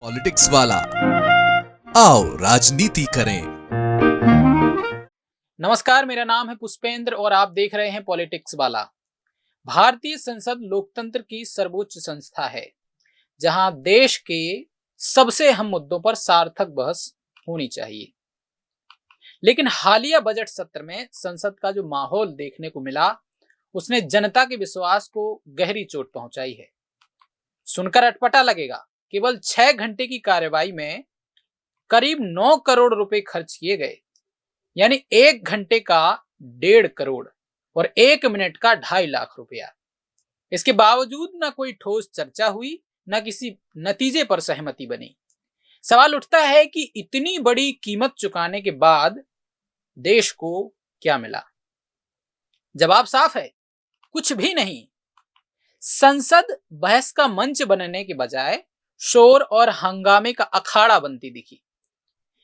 Politics वाला आओ राजनीति करें। नमस्कार, मेरा नाम है पुष्पेंद्र और आप देख रहे हैं पॉलिटिक्स वाला। भारतीय संसद लोकतंत्र की सर्वोच्च संस्था है जहां देश के सबसे अहम मुद्दों पर सार्थक बहस होनी चाहिए। लेकिन हालिया बजट सत्र में संसद का जो माहौल देखने को मिला उसने जनता के विश्वास को गहरी चोट पहुंचाई है। सुनकर अटपटा लगेगा, केवल 6 घंटे की कार्यवाही में करीब 9 करोड़ रुपए खर्च किए गए, यानी 1 घंटे का 1.5 करोड़ और 1 मिनट का 2.5 लाख रुपया। इसके बावजूद न कोई ठोस चर्चा हुई, न किसी नतीजे पर सहमति बनी। सवाल उठता है कि इतनी बड़ी कीमत चुकाने के बाद देश को क्या मिला? जवाब साफ है, कुछ भी नहीं। संसद बहस का मंच बनने के बजाय शोर और हंगामे का अखाड़ा बनती दिखी।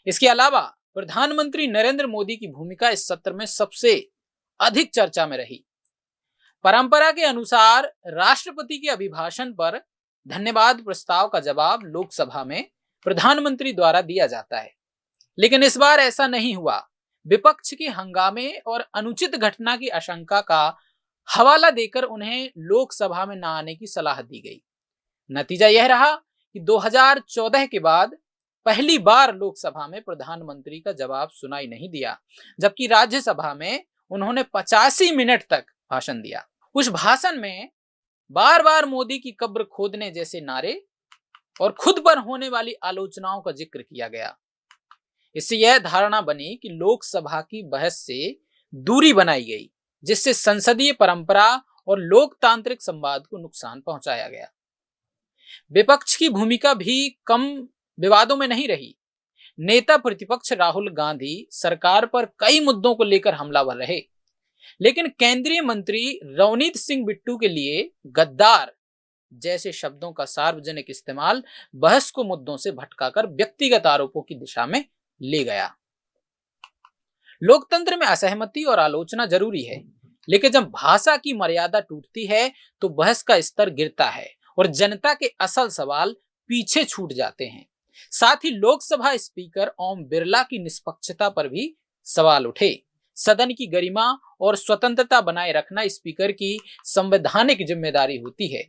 इसके अलावा प्रधानमंत्री नरेंद्र मोदी की भूमिका इस सत्र में सबसे अधिक चर्चा में रही। परंपरा के अनुसार राष्ट्रपति के अभिभाषण पर धन्यवाद प्रस्ताव का जवाब लोकसभा में प्रधानमंत्री द्वारा दिया जाता है, लेकिन इस बार ऐसा नहीं हुआ। विपक्ष के हंगामे और अनुचित घटना की आशंका का हवाला देकर उन्हें लोकसभा में न आने की सलाह दी गई। नतीजा यह रहा कि 2014 के बाद पहली बार लोकसभा में प्रधानमंत्री का जवाब सुनाई नहीं दिया, जबकि राज्यसभा में उन्होंने 85 मिनट तक भाषण दिया। उस भाषण में बार बार मोदी की कब्र खोदने जैसे नारे और खुद पर होने वाली आलोचनाओं का जिक्र किया गया। इससे यह धारणा बनी कि लोकसभा की बहस से दूरी बनाई गई, जिससे संसदीय परंपरा और लोकतांत्रिक संवाद को नुकसान पहुंचाया गया। विपक्ष की भूमिका भी कम विवादों में नहीं रही। नेता प्रतिपक्ष राहुल गांधी सरकार पर कई मुद्दों को लेकर हमलावर रहे, लेकिन केंद्रीय मंत्री रवनीत सिंह बिट्टू के लिए गद्दार जैसे शब्दों का सार्वजनिक इस्तेमाल बहस को मुद्दों से भटकाकर व्यक्तिगत आरोपों की दिशा में ले गया। लोकतंत्र में असहमति और आलोचना जरूरी है, लेकिन जब भाषा की मर्यादा टूटती है तो बहस का स्तर गिरता है और जनता के असल सवाल पीछे छूट जाते हैं। साथ ही लोकसभा स्पीकर ओम बिरला की निष्पक्षता पर भी सवाल उठे। सदन की गरिमा और स्वतंत्रता बनाए रखना स्पीकर की संवैधानिक जिम्मेदारी होती है,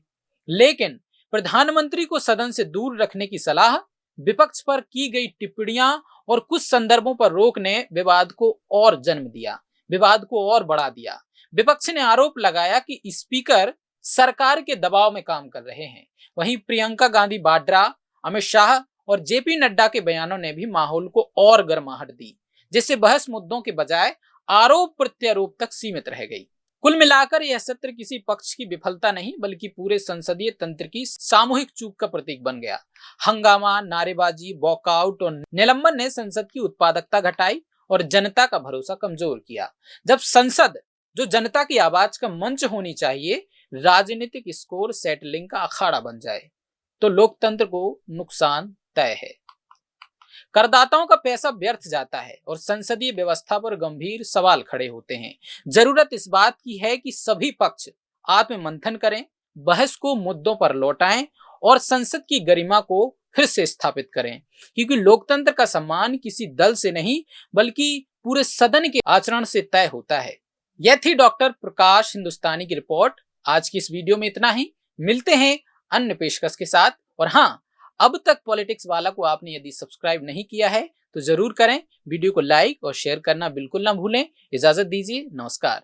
लेकिन प्रधानमंत्री को सदन से दूर रखने की सलाह, विपक्ष पर की गई टिप्पणियां और कुछ संदर्भों पर रोक ने विवाद को और जन्म दिया, विवाद को और बढ़ा दिया। विपक्ष ने आरोप लगाया कि स्पीकर सरकार के दबाव में काम कर रहे हैं। वहीं प्रियंका गांधी वाड्रा, अमित शाह और जेपी नड्डा के बयानों ने भी माहौल को और गर्माहट दी, जिससे बहस मुद्दों के बजाय आरोप प्रत्यारोप तक सीमित रह गई। कुल मिलाकर यह सत्र किसी पक्ष की विफलता नहीं, बल्कि पूरे संसदीय तंत्र की सामूहिक चूक का प्रतीक बन गया। हंगामा, नारेबाजी, वॉकआउट और निलंबन ने संसद की उत्पादकता घटाई और जनता का भरोसा कमजोर किया। जब संसद, जो जनता की आवाज का मंच होनी चाहिए, राजनीतिक स्कोर सेटलिंग का अखाड़ा बन जाए तो लोकतंत्र को नुकसान तय है। करदाताओं का पैसा व्यर्थ जाता है और संसदीय व्यवस्था पर गंभीर सवाल खड़े होते हैं। जरूरत इस बात की है कि सभी पक्ष आत्ममंथन करें, बहस को मुद्दों पर लौटाएं और संसद की गरिमा को फिर से स्थापित करें, क्योंकि लोकतंत्र का सम्मान किसी दल से नहीं बल्कि पूरे सदन के आचरण से तय होता है। यह थी डॉक्टर प्रकाश हिंदुस्तानी की रिपोर्ट। आज की इस वीडियो में इतना ही। मिलते हैं अन्य पेशकश के साथ। और हाँ, अब तक पॉलिटिक्स वाला को आपने यदि सब्सक्राइब नहीं किया है तो जरूर करें। वीडियो को लाइक और शेयर करना बिल्कुल ना भूलें। इजाजत दीजिए, नमस्कार।